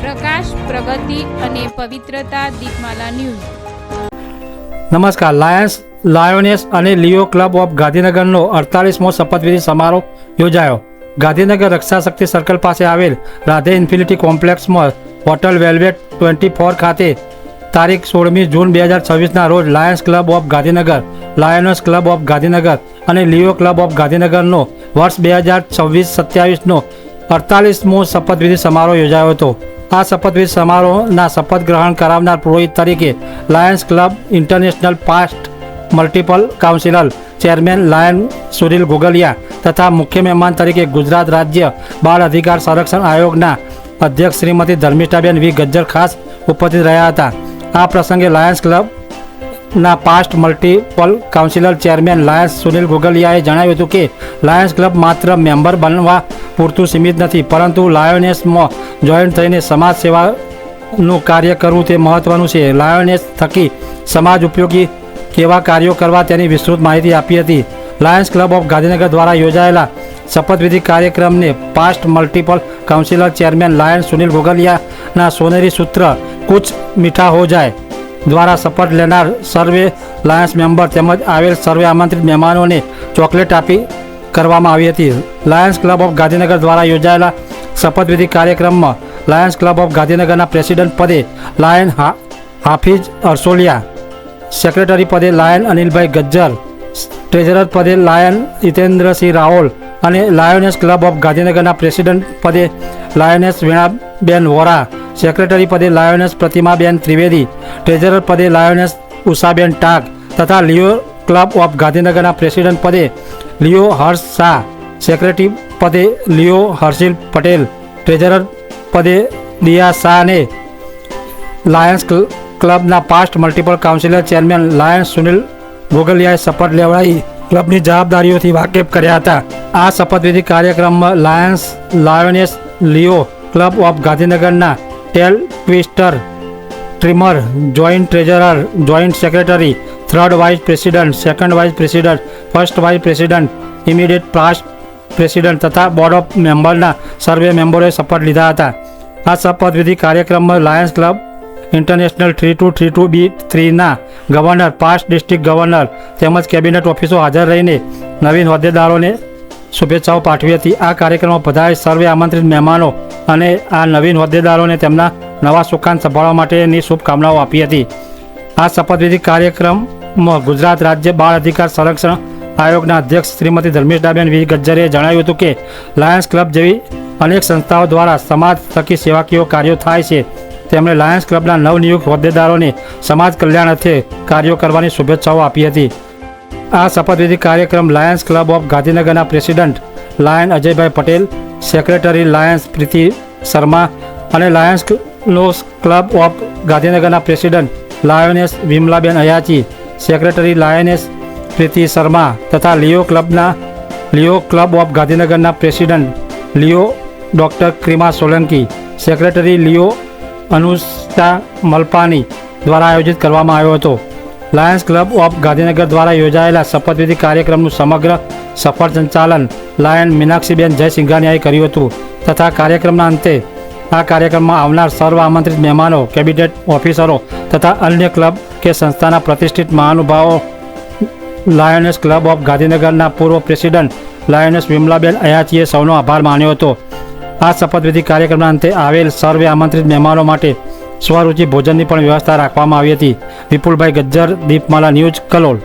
પ્રકાશ, પ્રગતિ અને પવિત્રતા દીપમાલા ન્યૂઝ। નમસ્કાર। લાયોનેસ અને લિયો ક્લબ ઓફ ગાંધીનગરનો 48મો શપથવિધિ સમારોહ યોજાયો। ગાંધીનગર રક્ષા શક્તિ સર્કલ પાસે આવેલ રાધે ઇન્ફિનિટી કોમ્પ્લેક્સમાં હોટલ વેલ્વેટ 24 ખાતે તારીખ 16મી જૂન 2026ના રોજ Lions club of Gandhinagar, lioness club of Gandhinagar અને લિયો ક્લબ ઓફ ગાંધીનગરનો વર્ષ 2026-27નો 48મો શપથવિધિ સમારોહ યોજાયો હતો। આ શપથવિધિ સમારોહના શપથ ગ્રહણ કરાવનાર પુરોહિત તરીકે lions club international past multiple councillor chairman lion Sunil Gogaliya તથા મુખ્ય મહેમાન તરીકે ગુજરાત રાજ્ય બાળ અધિકાર સંરક્ષણ આયોગના અધ્યક્ષ શ્રીમતી ધર્મિષ્ઠાબેન વી ગજ્જર ખાસ ઉપસ્થિત રહ્યા હતા। આ પ્રસંગે લાયન્સ ક્લબના past multiple councillor chairman lions Sunil ગોગલિયાએ જણાવ્યું હતું કે લાયન્સ ક્લબ માત્ર મેમ્બર બનવા પૂરતું સીમિત નથી, પરંતુ લાયોનેસમાં જોઈન્ટ થઈને સમાજ સેવાનું કાર્ય કરવું તે મહત્વનું છે। લાયોનેસ થકી સમાજ ઉપયોગી કેવા કાર્યો કરવા તેની વિસ્તૃત માહિતી આપી હતી। લાયન્સ ક્લબ ઓફ ગાંધીનગર દ્વારા યોજાયેલા શપથવિધિ કાર્યક્રમને past multiple councillor chairman lion Sunil ગોગલિયાના સોનેરી સૂત્ર કુછ મીઠા હો જાય દ્વારા શપથ લેનાર સર્વે લાયન્સ મેમ્બર તેમજ આવેલ સર્વે આમંત્રિત મહેમાનોને ચોકલેટ આપી કરવામાં આવી હતી। લાયન્સ ક્લબ ઓફ ગાંધીનગર દ્વારા યોજાયેલા શપથવિધિ કાર્યક્રમમાં લાયન્સ ક્લબ ઓફ ગાંધીનગરના પ્રેસિડેન્ટ પદે લાયન હાફિઝ અરસોલિયા, સેક્રેટરી પદે લાયન અનિલભાઈ ગજ્જર, ટ્રેઝરર પદે લાયન હિતેન્દ્રસિંહ રાઓલ અને લાયોનેસ ક્લબ ઓફ ગાંધીનગરના પ્રેસિડેન્ટ પદે લાયોનેસ વીણાબેન વોરા, સેક્રેટરી પદે લાયોનેસ પ્રતિમાબેન ત્રિવેદી, ટ્રેઝરર પદે લાયોનેસ ઉષાબેન ટાગ તથા લિયો ક્લબ ઓફ ગાંધીનગરના પ્રેસિડેન્ટ પદે લિયો હર્ષ શાહ, સેક્રેટરી પદે લિયો હર્ષિલ પટેલ, ટ્રેઝરર પદે દિયા શાહને લાયન્સ ક્લબના past multiple councillor chairman lion Sunil ગોગલિયાએ શપથ લેવડાવી ક્લબની જવાબદારીઓથી વાકેફ કર્યા હતા। આ શપથવિધિ કાર્યક્રમમાં લાયોનેસ લિયો ક્લબ ઓફ ગાંધીનગરના tail twister, tamer, joint treasurer, joint secretary, third vice president, second vice president, first vice president, immediate past president તથા બોર્ડ ઓફ મેમ્બરના સર્વે મેમ્બરોએ શપથ લીધા હતા। આ શપથવિધિ કાર્યક્રમમાં લાયન્સ ક્લબ ઇન્ટરનેશનલ 3232B3ના ગવર્નર, પાસ્ટ ડિસ્ટ્રિક્ટ ગવર્નર તેમજ કેબિનેટ ઓફિસો હાજર રહીને નવીન હોદ્દેદારોને શુભેચ્છાઓ પાઠવી હતી। આ કાર્યક્રમમાં બધા સર્વે આમંત્રિત મહેમાનો અને આ નવીન હોદ્દેદારોને તેમના નવા સુકાન સંભાળવા માટેની શુભકામનાઓ આપી હતી। આ શપથવિધિ કાર્યક્રમમાં ગુજરાત રાજ્ય બાળ અધિકાર સંરક્ષણ આયોગના અધ્યક્ષ શ્રીમતી ધર્મિષ્ઠાબેન વી ગજ્જરે જણાવ્યું હતું કે લાયન્સ ક્લબ જેવી અનેક સંસ્થાઓ દ્વારા સમાજ થકી સેવાકીય કાર્યો થાય છે। તેમણે લાયન્સ ક્લબના નવનિયુક્ત હોદ્દેદારોને સમાજ કલ્યાણ અર્થે કાર્યો કરવાની શુભેચ્છાઓ આપી હતી। આ શપથવિધિ કાર્યક્રમ લાયન્સ ક્લબ ઓફ ગાંધીનગરના પ્રેસિડન્ટ લાયન અજયભાઈ પટેલ, સેક્રેટરી લાયન્સ પ્રીતિ શર્મા અને લાયન્સ ક્લબ ઓફ ગાંધીનગરના પ્રેસિડન્ટ લાયોનેસ વિમલાબેન અયાચી, સેક્રેટરી લાયનેસ પ્રીતિ શર્મા તથા લિયો ક્લબ ઓફ ગાંધીનગરના president leo doctor Krima Solanki, secretary leo Anushka Malpani દ્વારા આયોજિત કરવામાં આવ્યો હતો। લાયન્સ ક્લબ ઓફ ગાંધીનગર દ્વારા યોજાયેલા શપથવિધિ કાર્યક્રમનું સમગ્ર સફળ સંચાલન લાયન મીનાક્ષીબેન જયસિંઘાનિયાએ કર્યું હતું તથા કાર્યક્રમના અંતે આ કાર્યક્રમમાં આવનાર સર્વ આમંત્રિત મહેમાનો, કેબિનેટ ઓફિસરો તથા અન્ય ક્લબ કે સંસ્થાના પ્રતિષ્ઠિત મહાનુભાવો, લાયોનેસ ક્લબ ઓફ ગાંધીનગરના પૂર્વ પ્રેસિડન્ટ લાયોનેસ વિમલાબેન અયાચીએ સૌનો આભાર માન્યો હતો। આ શપથવિધિ કાર્યક્રમના અંતે આવેલ સર્વે આમંત્રિત મહેમાનો માટે સ્વરૂચિ ભોજનની પણ વ્યવસ્થા રાખવામાં આવી હતી। વિપુલભાઈ ગજ્જર, દીપમાલા ન્યૂઝ, કલોલ।